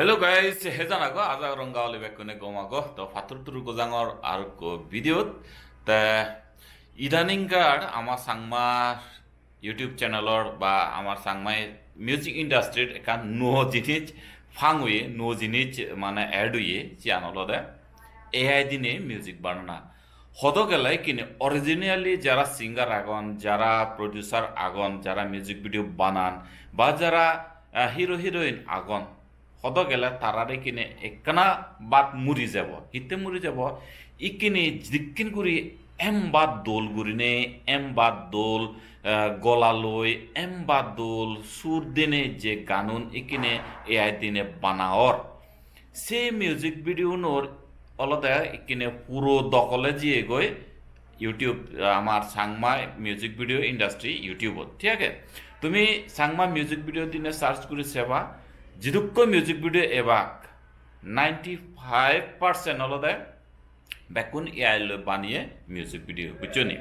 Hello guys, hejan ago aja ronga oli bekune gomago to fatur turu gojangor ar ko video ta idaningar আমার Sangma YouTube চ্যানেলর বা আমার সাংমাই music ইন্ডাস্ট্রির একান no জিনিস ফাংউয়ে no জিনিস মানে add হইয়ে চ্যানেলরে এআই দিনে মিউজিক বানানা হত গেলাই কিনে অরিজিনালি যারা সিঙ্গার আগন যারা প্রডিউসার আগন যারা মিউজিক ভিডিও বানান বা যারা হিরো হিরোইন আগন হদ গেলে তারারে কিনে একখানা বাদ মুড়ি যাব হিতে মুড়ি যাব ইকিনে জিকিন গুড়ি বাদ দোল গুড়িনে বাদ দোল গলা লই বাদ দোল সুর দিনে যে গানুন ইকিনে এআই দিনে বানাওর সে মিউজিক ভিডিও নোর অলদা ইকিনে পুরো দখলে জিয়ে গই ইউটিউব আমার সাংমা মিউজিক ভিডিও ইন্ডাস্ট্রি ইউটিউবত ঠিক আছে তুমি সাংমা মিউজিক ভিডিও দিনে সার্চ করে সেবা যিদুক্ক মিউজিক ভিডিও এবাক 95% হলদে বেকুন এআই লো বানিয়ে মিউজিক ভিডিও বুঝছনি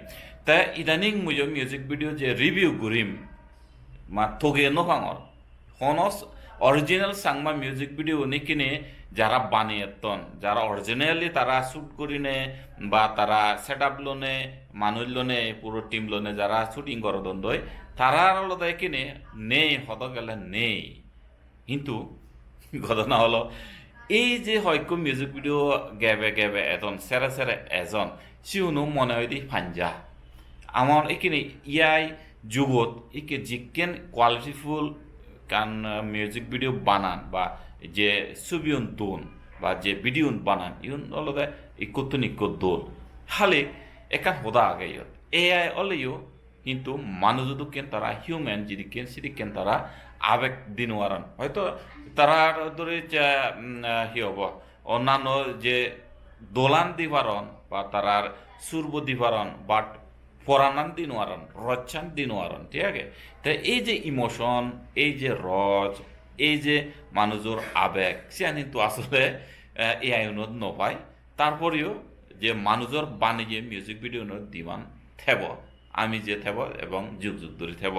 তা ইদানিং মুজো মিউজিক ভিডিও যে রিভিউ করিম মা থগে নফাঙর হনস অরিজিনাল সাংমা মিউজিক ভিডিও নিকিনে যারা বানিয়ে তন যারা অরিজিনালি তারা শুট করিনে বা তারা সেট আপ লোনে মানুষ লোনে পুরো টিম লোনে যারা শুটিং করো দন্দই তারা হলদে কিনে নেই হদ গেলে নেই কিন্তু ঘটনা হলো এই যে হয়তো মিউজিক ভিডিও গেবে গেবে এজন সেরে সেরে এজন সিউনো মনে হয় দি ফাঞ্জা আমার এখানে ইয়াই যুগত একে জিকেন কোয়ালিটিফুল কান মিউজিক ভিডিও বানান বা যে ছবি তুন বা যে ভিডিও বানান ইউন অলদে ইকোতনিক দোল হালে একান হদা আগে এআই অলেও কিন্তু মানুষ যদি কেন তারা হিউম্যান যদি কেন সেটি কেন তারা আবেগ দিন ওয়ারান হয়তো তারা ধরে হি হব অন্যান্য যে দোলান দিবারন বা তারার সুরব দিবারন বাট পরানান দিন ওয়ারান রচ্ছান দিন ওয়ারান ঠিক আছে তাই এই যে ইমোশন এই যে রজ এই যে মানুষের আবেগ সে কিন্তু আসলে এআই উন্নত নপায় তারপরেও যে মানুষের বাণিজ্যে মিউজিক ভিডিও দিমান থেব আমি যে থেব এবং যুগ যুগ ধরে থেব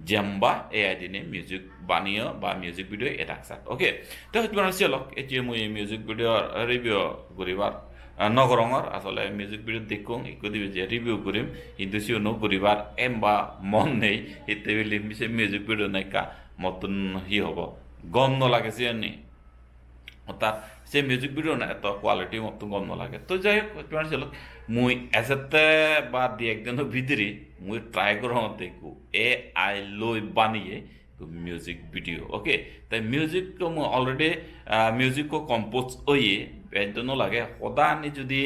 জেম্বা এআই দিনে মিউজিক বানিয়ে বা মিউজিক ভিডিও এটা ওকে তো হচ্ছে চলক এটি মুই মিউজিক ভিডিও রিভিউ করিবার নগরঙর আসলে মিউজিক ভিডিও দেখুন একটু দিবে যে রিভিউ করিম কিন্তু সিও করিবার বা মন নেই এতে বলি সে মিউজিক ভিডিও নাইকা মতন হি হব গম নলাগে সে নি অর্থাৎ সে মিউজিক ভিডিও না এত কোয়ালিটি মতো গম নলাগে তো যাই হোক চলক মুই এসেতে বা দি একদিনের ভিতরে মুই ট্রাই করো দেখু এআই লই বানিয়ে মিউজিক ভিডিও ওকে তাই মিউজিক মু অলরেডি মিউজিক কম্পোজ হইয়ে বেদন লাগে সদা আনি যদি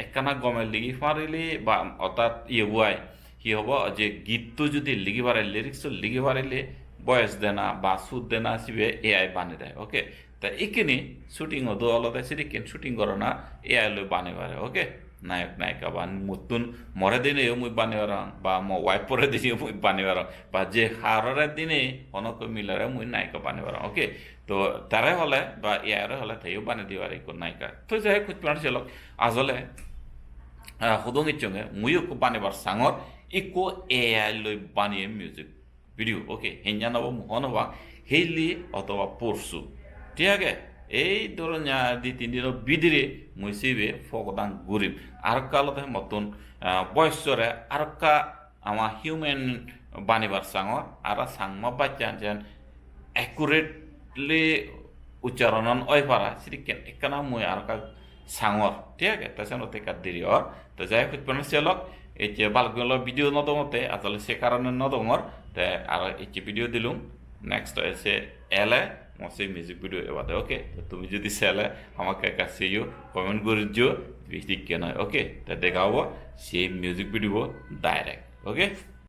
একখানা গমে লিখি পারিলে বা অর্থাৎ ইয়ে বুয়াই কি হব যে গীতটো যদি লিখি পারে লিরিক্স লিখি পারিলে বয়স দেনা বা সুদ দেনা সিবে এআই বানিয়ে দেয় ওকে তা এখানে শুটিং হতো আলাদা সেটি কেন শুটিং করো না এআই লই বানিয়ে পারে ওকে নায়ক নায়িকা বা নতুন মরে দিনেও মুই বানিবার বা মো ওয়াইফ পরে দিনেও মুই বানিবার বা যে হারের দিনে অনক মিলারে মুই নায়িকা বানিবার ওকে তো তারে হলে বা ইয়ারে হলে তাইও বানিয়ে দিবার এক নায়িকা তো যাই হোক চলক আসলে হুদং ইচ্ছঙ্গে মুইও বানিবার সাঙর ইকো এআই লই বানিয়ে মিউজিক ভিডিও ওকে হেঞ্জা নব হনবা হেইলি অথবা পরশু ঠিক আছে এই ধরুন 2-3 দিনের ভিতরে মুই সিবে ফকদাং গরিব আর কালতে মতন বয়সরে আর কা আমার হিউম্যান বানিবার সাঙর আর সাংমা বাচ্চা যেন অ্যাকুরেটলি উচ্চারণ ওই পারা সেটি কেন মুই আর কা সাঙর ঠিক আছে তাছাড়া থেকে দেরি আর তো যাই হোক চলক এই যে বালগুলো ভিডিও নদমতে আসলে সে কারণে নদমর আর এই যে ভিডিও দিলুম নেক্সট এসে এলে সেই মিউজিক ভিডিও এবারে ওকে তুমি যদি সেলে আমাকে কাছেও কমেন্ট করে দিও ঠিক কেন ওকে তা দেখা হবো সেই মিউজিক ভিডিও ডাইরেক্ট ওকে